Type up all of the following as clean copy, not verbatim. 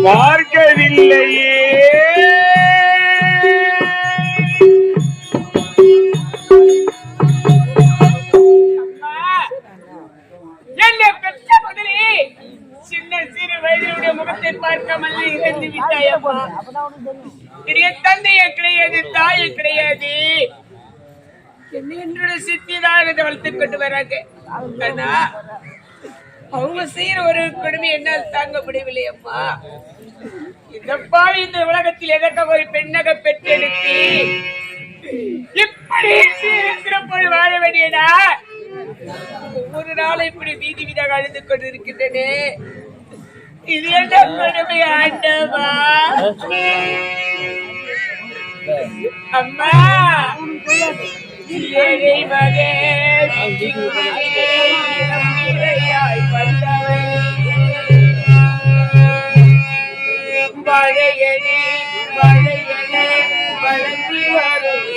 பார்க்கவில்லையே. என்னை பெற்ற முதலே சின்ன சிறு வயதினுடைய முகத்தை பார்க்காமல் இறந்து விட்டாயப்பா. என்னுடைய தந்தையே கிடையாது, தாயே கிடையாது. என்னுடைய சித்திதாக வளர்த்துக் கொண்டு வராங்க. ஆனா அவங்க செய்யற ஒரு கொடுமை என்னால் தாங்க முடியவில்லை அம்மா. இதப்பா இந்த உலகத்தில் எதற்காக ஒரு பெண்ணாக பெற்றெடுத்து இப்படி சிறப்போடு வாழ வேண்டியதா? ஒரு நாள் இப்படி வீதி வீதாக அழுது கொண்டு இருக்கின்றனே, இது என்ன கொடுமை ஆண்டவா? அம்மா ஏழை மகன் மழையனே மழையனே வளர்ந்து வரும்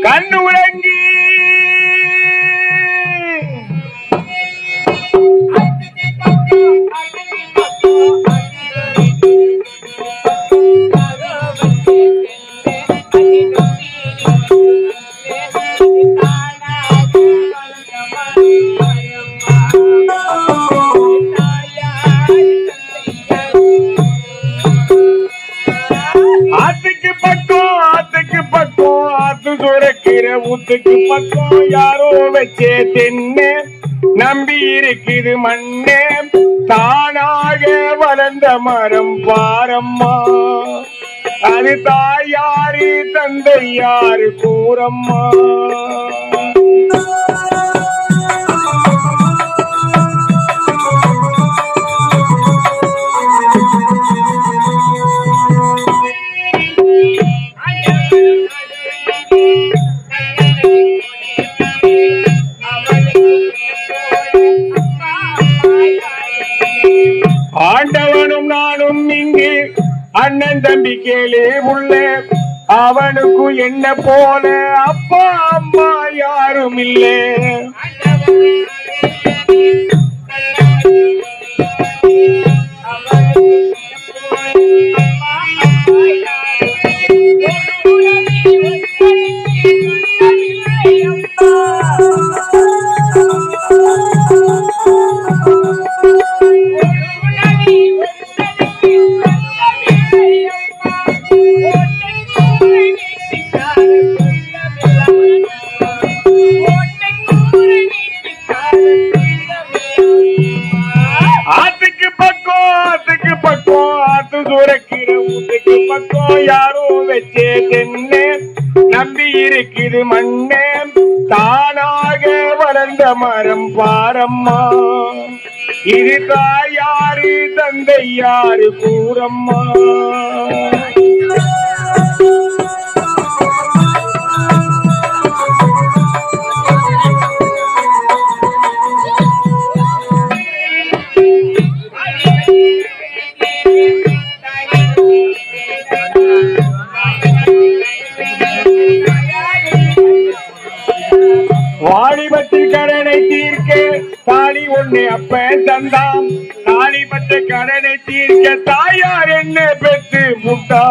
கண்ணு உலங்கி ஊத்துக்கு பக்கம் யாரோ வச்சே தென்னை நம்பி இருக்குது மண்ணே, தானாக வளர்ந்த மரம் பாரம்மா. அது தாயாரு தந்தை யாரு கூறம்மா. ஆண்டவனும் நானும் இங்கு அண்ணன் தம்பி கேளே உள்ள, அவனுக்கு என்ன போல அப்பா அம்மா யாரும் இல்லை. யாரோ வச்சே தென்னை நம்பி இருக்குது மண்ணே, தானாக வளர்ந்த மரம் பாரம்மா. இது தாயாரு தந்தை யாரு கூறம்மா. வாலிபத்தில் கடனை தீர்க்க தாலி ஒண்ணு அப்ப தந்தாம், தாலிபட்ட கடனை தீர்க்க தாயார் என்ன பெற்று முட்டா.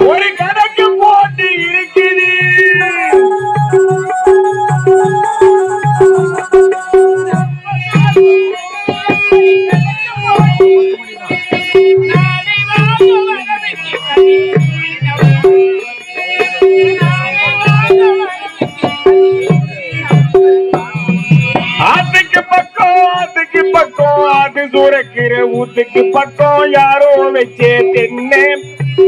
ஒரு கணக்கு போட்டு இருக்குது ஊத்துக்கு பக்கம் யாரோ வச்சே தென்னை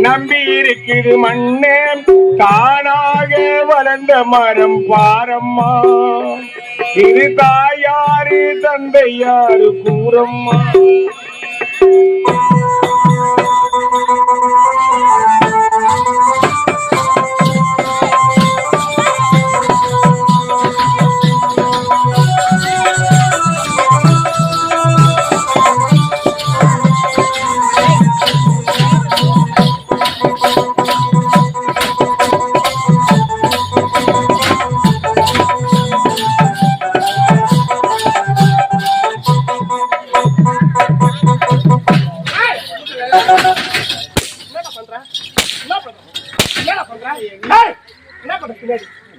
நம்பி இருக்குது மண்ணே, தானாக வளர்ந்த மரம் பாரம்மா. இது தாயாரு தந்தை யாரு கூறம்மா.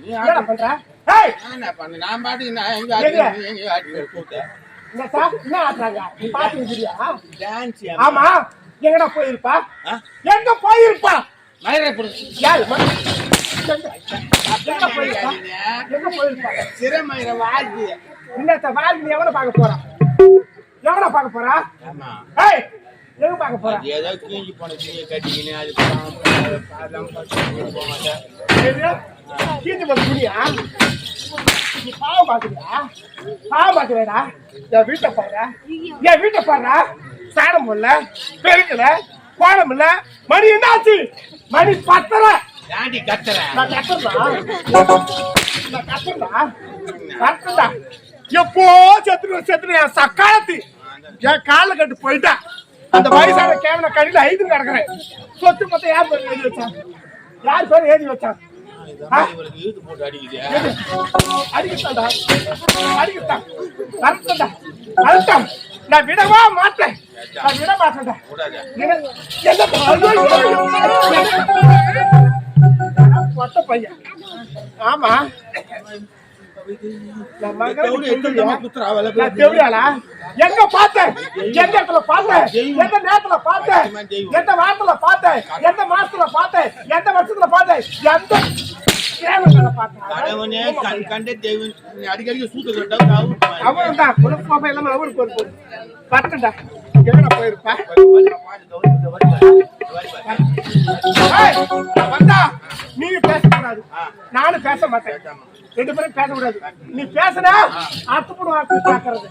என்ன பண்ற? ஏய் என்ன பண்ணு நான் பாட்டுக்கு நான் எங்க ஆட்டி கூட்டேன் என்ன சார் என்ன ஆட்றாங்க? நீ பாத்துக்கிறியா? டான்ஸ் ஆமா எங்கடா போயிருப்பா? எங்க போயிருப்பா? மயிரை புடிச்சு யாரு எங்க போயிருப்பா? எங்க போயிருப்பா? சிறமயிரை வாழ்த்து இன்னத்த வாழ் நீ எவனை பார்க்க போறா? எவனை பார்க்க போறா? ஆமா ஏய் எங்க பார்க்க போறா? ஏதோ கிழிஞ்சு போன துணியை கட்டிக்கின்னு அது பாதம் போக மாட்டேன் கீழ்த்து போட துணியா? நீ பாவம் பாக்குறியா? பாவம் பாக்குறா? என் வீட்டை பாரு, என் வீட்டை பாரு. சாணம் இல்ல, பெருக்கல, கோலம் இல்ல. மணி என்னாச்சு? மணி 10:30. தாண்டி கத்துறேன் நான் கத்துறா எப்போ செத்துரு என் சக்காலத்து என் கால கட்டு போயிட்டா. அந்த வயசான கேவன கடையில 5 கிடக்குறேன். சொத்து மொத்தம் யார் பேர் எழுதி வச்சான்? யார் பேர் எழுதி வச்சான்? இவருக்கு ஈடு போட்டு அடிக்குது அடிக்கட்டான்டா அடிக்கட்டான் வரட்டா வரட்டம். நான் விடவா மாட்டேன். நான் விட மாட்டேன்டா. என்ன பையன்? ஆமா எங்க பார்த்தேன்? எந்த இடத்துல பார்த்தேன்? எந்த நேரத்துல பார்த்தேன்? எந்த வாரத்துல பார்த்தேன்? எந்த மாசத்துல பார்த்தேன்? எந்த வருஷத்துல பார்த்தேன்? எந்த அடிக்கடி சூட்டு அவன் தான் குழப்பம் எல்லாமே அவருக்கு ஒரு பட்டுடா. எங்கடா போயிருப்பா? வந்தா நீ பேசக்கூடாது, நானும் பேச மாட்டேன். 2 பேரும் பேசக்கூடாது. நீ பேசுனா அத்துப்படும் கேட்கறது.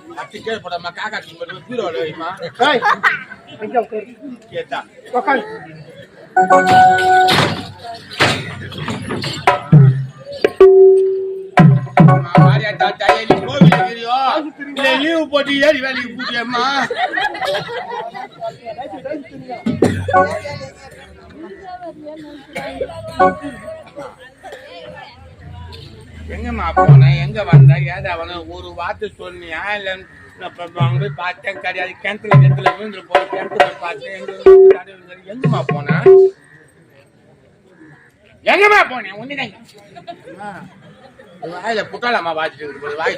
லீவு போட்டு ஏறி வேலைக்கு பூட்டியம்மா எங்கம்மா போன எங்க வந்த ஏதா அவன ஒரு வார்த்தை சொன்னியா இல்ல அங்க போய் பார்த்தேன் கிடையாது. கிணத்துல விழுந்து போய் கிணத்துல பார்த்தேன். எங்கம்மா போன எங்கம்மா போனேன் ஒண்ணுதாங்க வாயில புட்டாளம்மா வாச்சிட்டு வாய்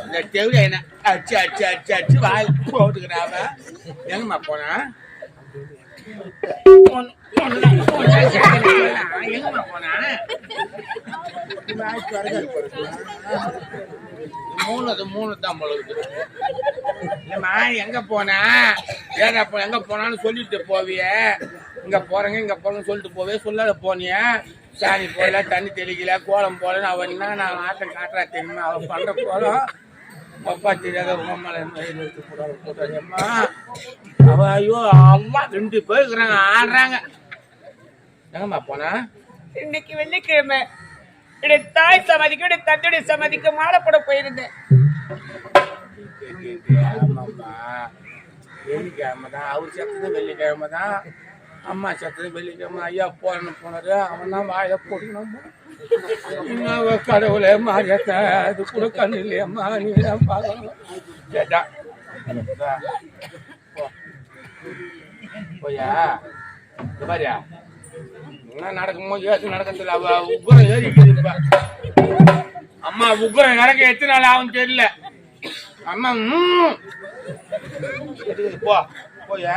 இந்த தெவில என்ன அச்சு அச்சு அச்சு அச்சு வாயில் போட்டுக்கிறாவ. எங்கம்மா போனா எங்கம்மா போனா மூணு தான் பொழுது இல்லம்மா. எங்க போனா ஏதா எங்க போனான்னு சொல்லிட்டு போவிய. இங்க போறேன்னு சொல்லிட்டு போவே சொல்லாத போனிய. சாணி போடல, தண்ணி தெளிக்கல, கோலம் போடல. அவன் என்ன நான் ஆட்டம் காட்டுறா தெரியுமா? அவன் பண்ற கோலம் அப்பா தெரியாத போட்டாம்மா. அவ ஐயோ அம்மா 2 பேர் இருக்கிறாங்க ஆடுறாங்க. எங்கம்மா போனா? இன்னைக்கு வெள்ளிக்கிழமை என்னுடைய தாய் சமாதிக்கு என்னுடைய தந்தையுடைய சமாதிக்கு மாலை போட போயிருந்தேன். வெள்ளிக்கிழமை தான் அவர் செத்தது, வெள்ளிக்கிழமை தான் அம்மா செத்தது, வெள்ளிக்கிழமை. ஐயா போனாரு, அவன் தான் வாயில போடணும். கடவுளே மாறியத்த அது கூட கண்ணு இல்லையம்மா, நீ தான் பார்க்கணும் கேட்டா. போயா பாரியா நடக்கும்போது ஏற்று நடக்கிறது. அவ உக்குரம் ஏறிக்குது. அம்மா உக்குரம் நடக்க எத்தனை நாள் ஆகும் தெரியல. அம்மா போ போயா.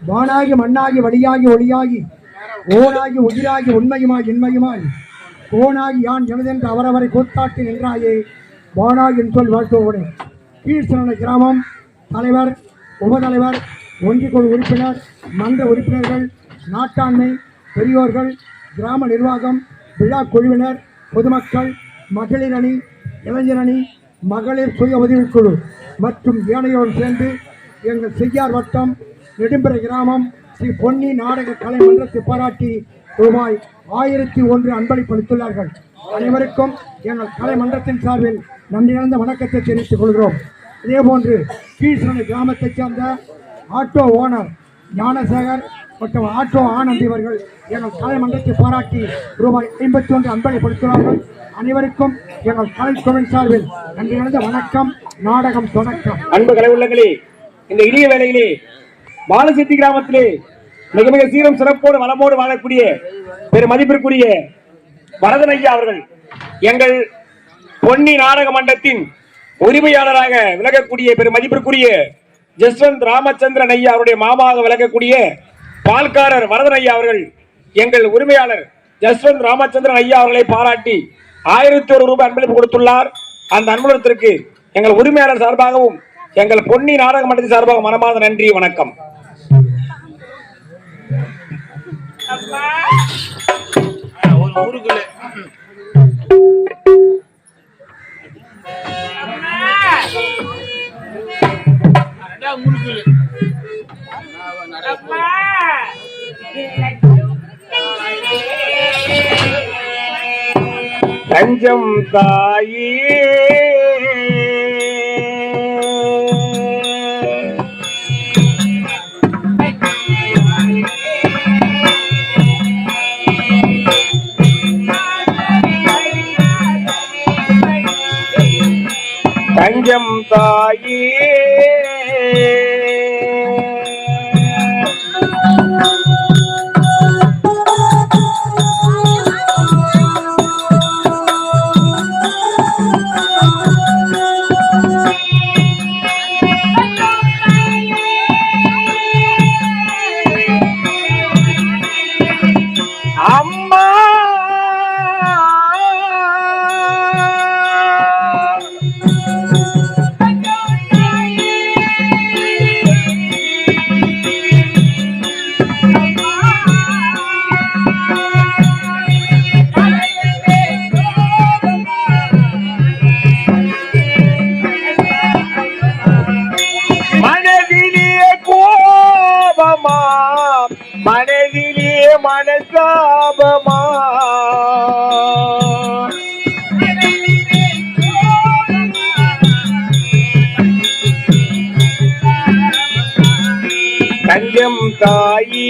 வானாகி மண்ணாகி வழியாகி ஒளியாகி ஓனாகி உயிராகி உண்மையுமாய் இன்மையுமாய் கோனாகி யான் எனதென்று அவரவரை கூத்தாட்டி நின்றாயே வானாகி என் சொல் வாழ்த்தோடு. கீழ்சரண கிராமம் தலைவர், உபதலைவர், ஒன்றிக்குழு உறுப்பினர், மன்ற உறுப்பினர்கள், நாட்டாண்மை, பெரியோர்கள், கிராம நிர்வாகம், விழா குழுவினர், பொதுமக்கள், மகளிர் அணி, இளைஞர் அணி, மகளிர் சுய உதவிக்குழு மற்றும் ஏனையோடு சேர்ந்து எங்கள் செய்யார் வட்டம் நெடும்பரை கிராமம் ஸ்ரீ பொன்னி நாடக கலை மன்றத்தை பாராட்டி ரூபாய் 1001 அன்பளிப்பளித்துள்ளார்கள். அனைவருக்கும் எங்கள் கலை மன்றத்தின் சார்பில் நன்றி நிறைந்த வணக்கத்தை தெரிவித்துக் கொள்கிறோம். இதேபோன்று கீழ்சரணை கிராமத்தைச் சேர்ந்த ஆட்டோ ஓனர் ஞானசேகர் மற்றும் ஆட்டோ ஆனந்த் இவர்கள் எங்கள் கலை மன்றத்தை பாராட்டி ரூபாய் 51 அன்பளிப்பளித்துள்ளார்கள். அனைவருக்கும் எங்கள் கலைத்துறையின் சார்பில் நன்றி நிறைந்த வணக்கம். நாடகம் தொடக்கம். அன்பு கலை உள்ளங்களே, இந்த இனிய வேளையிலே பாலசெட்டி கிராமத்திலே மிக மிக சீரும் சிறப்போடு வளமோடு வாழக்கூடிய பெரு மதிப்பிற்குரிய வரதன் ஐயா அவர்கள் எங்கள் பொன்னி நாடக மன்றத்தின் உரிமையாளராக விலகக்கூடிய பெரு மதிப்பிற்குரிய ஜஸ்வந்த் ராமச்சந்திரன் ஐயா அவருடைய மாமாவாக விலகக்கூடிய பால்காரர் வரதன் ஐயா அவர்கள் எங்கள் உரிமையாளர் ஜஸ்வந்த் ராமச்சந்திரன் ஐயா அவர்களை பாராட்டி 1001 ரூபாய் அன்பளிப்பு கொடுத்துள்ளார். அந்த அன்பளிப்பிற்கு எங்கள் உரிமையாளர் சார்பாகவும் எங்கள் பொன்னி நாடக மன்றத்தின் சார்பாக மனமார்ந்த நன்றி, வணக்கம். ஒரு ஊருக்குள்ள தஞ்சம் தாயே தஞ்சம் தாயே அம்மா மனதிலே கோபமா மனதிலே மனசாபமா தஞ்சம் தாயே